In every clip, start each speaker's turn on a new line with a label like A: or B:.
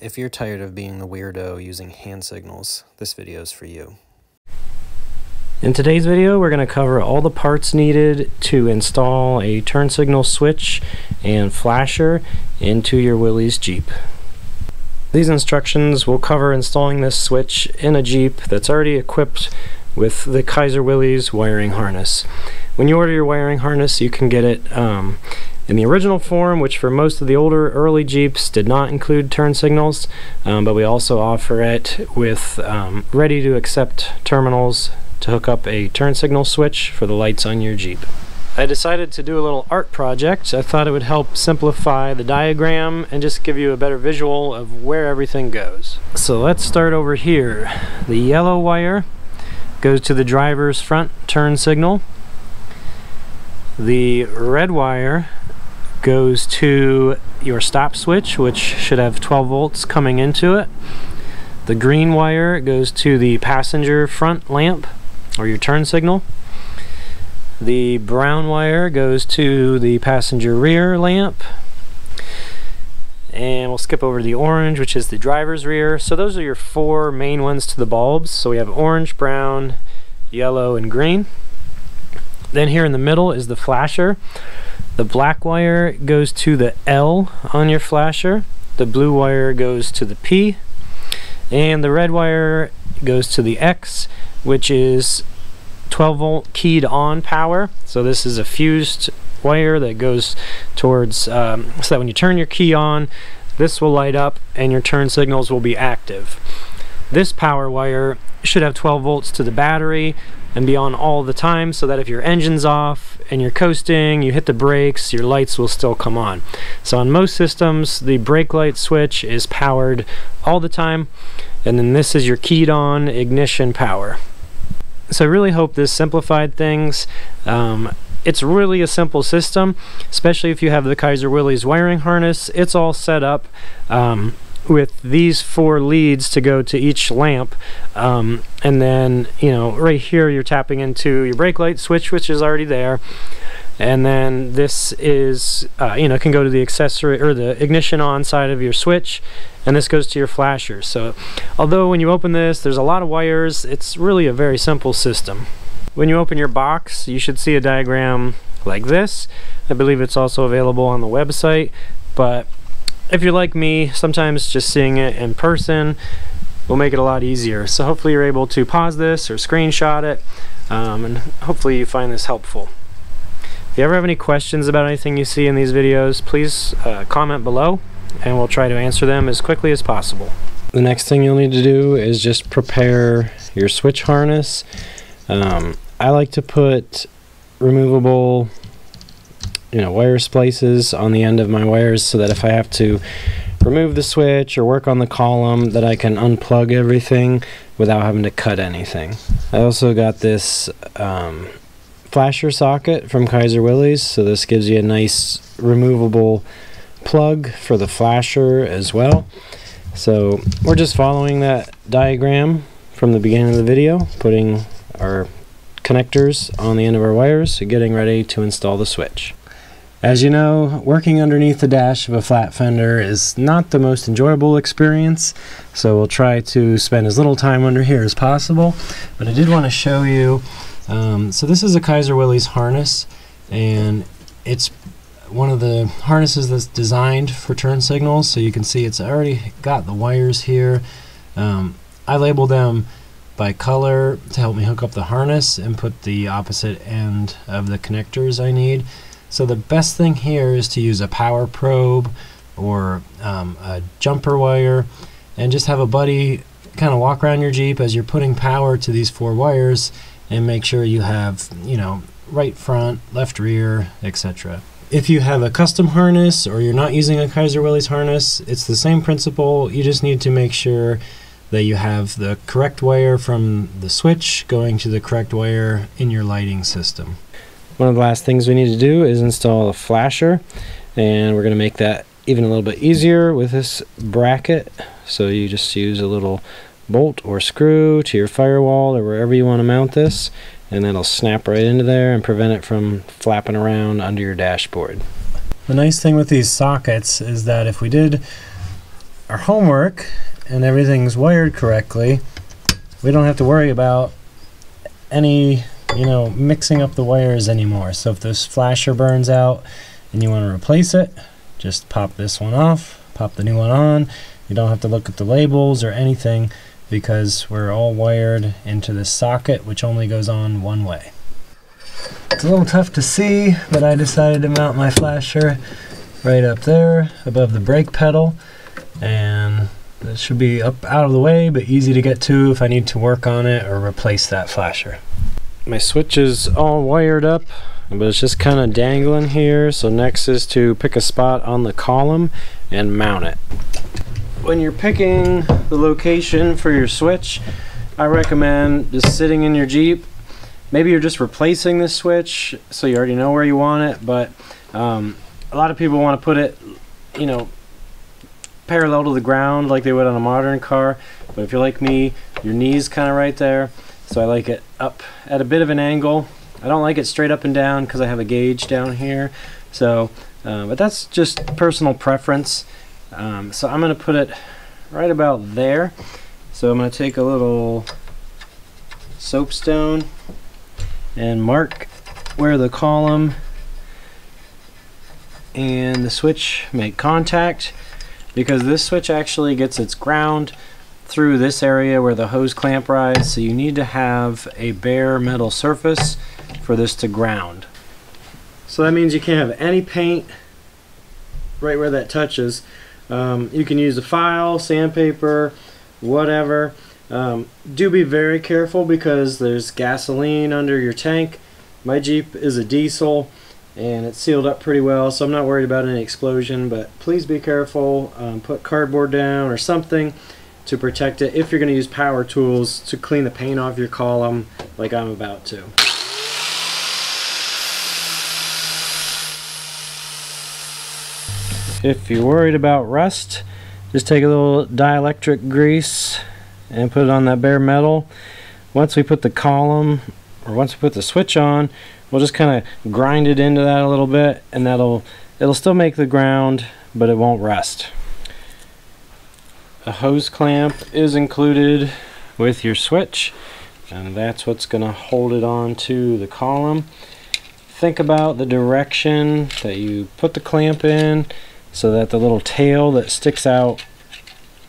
A: If you're tired of being the weirdo using hand signals, this video is for you.
B: In today's video, we're going to cover all the parts needed to install a turn signal switch and flasher into your Willys Jeep. These instructions will cover installing this switch in a Jeep that's already equipped with the Kaiser Willys wiring harness. When you order your wiring harness, you can get it in the original form, which for most of the older early Jeeps did not include turn signals, but we also offer it with ready to accept terminals to hook up a turn signal switch for the lights on your Jeep. I decided to do a little art project. I thought it would help simplify the diagram and just give you a better visual of where everything goes. So let's start over here. The yellow wire goes to the driver's front turn signal. The red wire goes to your stop switch, which should have 12 volts coming into it. The green wire goes to the passenger front lamp, or your turn signal. The brown wire goes to the passenger rear lamp. And we'll skip over to the orange, which is the driver's rear. So those are your four main ones to the bulbs. So we have orange, brown, yellow, and green. Then here in the middle is the flasher. The black wire goes to the L on your flasher. The blue wire goes to the P. And the red wire goes to the X, which is 12 volt keyed on power. So this is a fused wire that goes towards, so that when you turn your key on, this will light up and your turn signals will be active. This power wire should have 12 volts to the battery and be on all the time, so that if your engine's off and you're coasting, you hit the brakes, your lights will still come on. So on most systems, the brake light switch is powered all the time, and then this is your keyed on ignition power. So I really hope this simplified things. It's really a simple system, especially if you have the Kaiser Willys wiring harness. It's all set up with these four leads to go to each lamp, and then, you know, right here you're tapping into your brake light switch, which is already there, and then this is you know, can go to the accessory or the ignition on side of your switch, and this goes to your flasher. So although when you open this there's a lot of wires, it's really a very simple system. When you open your box, you should see a diagram like this. I believe it's also available on the website, but if you're like me, sometimes just seeing it in person will make it a lot easier. So hopefully you're able to pause this or screenshot it, and hopefully you find this helpful. If you ever have any questions about anything you see in these videos, please comment below and we'll try to answer them as quickly as possible. The next thing you'll need to do is just prepare your switch harness. I like to put removable, you know, wire splices on the end of my wires, so that if I have to remove the switch or work on the column, that I can unplug everything without having to cut anything. I also got this flasher socket from Kaiser Willys, so this gives you a nice removable plug for the flasher as well. So we're just following that diagram from the beginning of the video, putting our connectors on the end of our wires, getting ready to install the switch. As you know, working underneath the dash of a flat fender is not the most enjoyable experience, so we'll try to spend as little time under here as possible. But I did want to show you, so this is a Kaiser Willys harness, and it's one of the harnesses that's designed for turn signals. So you can see it's already got the wires here. I labeled them by color to help me hook up the harness and put the opposite end of the connectors I need. So the best thing here is to use a power probe or a jumper wire, and just have a buddy kind of walk around your Jeep as you're putting power to these four wires, and make sure you have, you know, right front, left rear, etc. If you have a custom harness or you're not using a Kaiser Willys harness, it's the same principle. You just need to make sure that you have the correct wire from the switch going to the correct wire in your lighting system. One of the last things we need to do is install a flasher, and we're going to make that even a little bit easier with this bracket. So you just use a little bolt or screw to your firewall or wherever you want to mount this, and that'll snap right into there and prevent it from flapping around under your dashboard. The nice thing with these sockets is that if we did our homework and everything's wired correctly, we don't have to worry about any, mixing up the wires anymore. So if this flasher burns out and you want to replace it, just pop this one off, pop the new one on. You don't have to look at the labels or anything because we're all wired into this socket, which only goes on one way. It's a little tough to see, but I decided to mount my flasher right up there above the brake pedal, and it should be up out of the way but easy to get to if I need to work on it or replace that flasher. My switch is all wired up, but it's just kind of dangling here, so next is to pick a spot on the column and mount it. When you're picking the location for your switch, I recommend just sitting in your Jeep. Maybe you're just replacing this switch, so you already know where you want it, but a lot of people want to put it, parallel to the ground like they would on a modern car. But if you're like me, your knee's kind of right there, so I like it up at a bit of an angle. I don't like it straight up and down because I have a gauge down here. So, but that's just personal preference. So I'm going to put it right about there. So I'm going to take a little soapstone and mark where the column and the switch make contact, because this switch actually gets its ground through this area where the hose clamp rides, so you need to have a bare metal surface for this to ground. So that means you can't have any paint right where that touches. You can use a file, sandpaper, whatever. Do be very careful because there's gasoline under your tank. My Jeep is a diesel and it's sealed up pretty well, so I'm not worried about any explosion, but please be careful. Put cardboard down or something to protect it if you're going to use power tools to clean the paint off your column like I'm about to. If you're worried about rust, just take a little dielectric grease and put it on that bare metal. Once we put the column, or once we put the switch on, we'll just kind of grind it into that a little bit, and it'll still make the ground, but it won't rust. A hose clamp is included with your switch, and that's what's going to hold it on to the column. Think about the direction that you put the clamp in so that the little tail that sticks out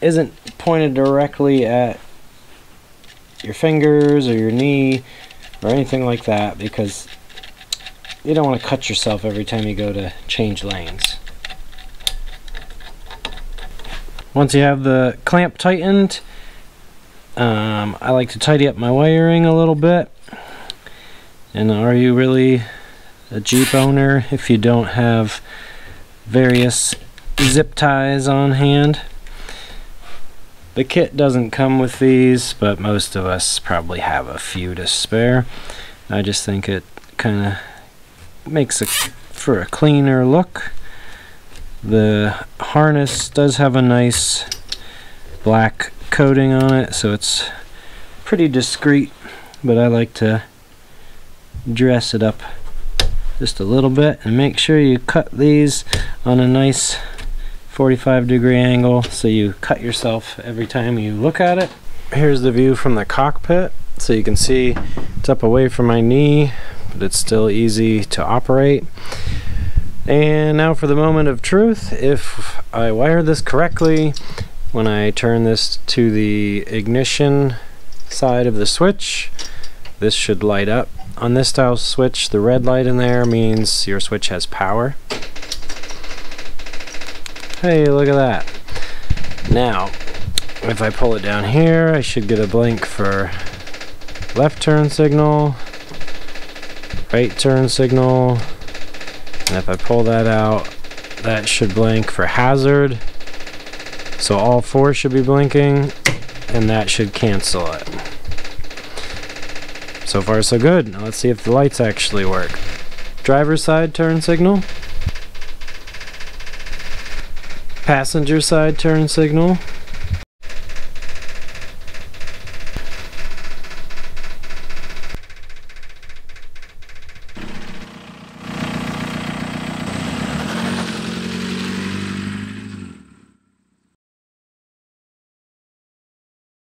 B: isn't pointed directly at your fingers or your knee or anything like that, because you don't want to cut yourself every time you go to change lanes. Once you have the clamp tightened, I like to tidy up my wiring a little bit. And are you really a Jeep owner if you don't have various zip ties on hand? The kit doesn't come with these, but most of us probably have a few to spare. I just think it kind of makes for a cleaner look. The harness does have a nice black coating on it, so it's pretty discreet, but I like to dress it up just a little bit, and make sure you cut these on a nice 45-degree angle so you cut yourself every time you look at it. Here's the view from the cockpit, so you can see it's up away from my knee, but it's still easy to operate. And now for the moment of truth. If I wire this correctly, when I turn this to the ignition side of the switch, this should light up. On this style switch, the red light in there means your switch has power. Hey, look at that. Now, if I pull it down here, I should get a blink for left turn signal, right turn signal, and if I pull that out, that should blink for hazard. So all four should be blinking, and that should cancel it. So far so good. Now let's see if the lights actually work. Driver's side turn signal. Passenger side turn signal.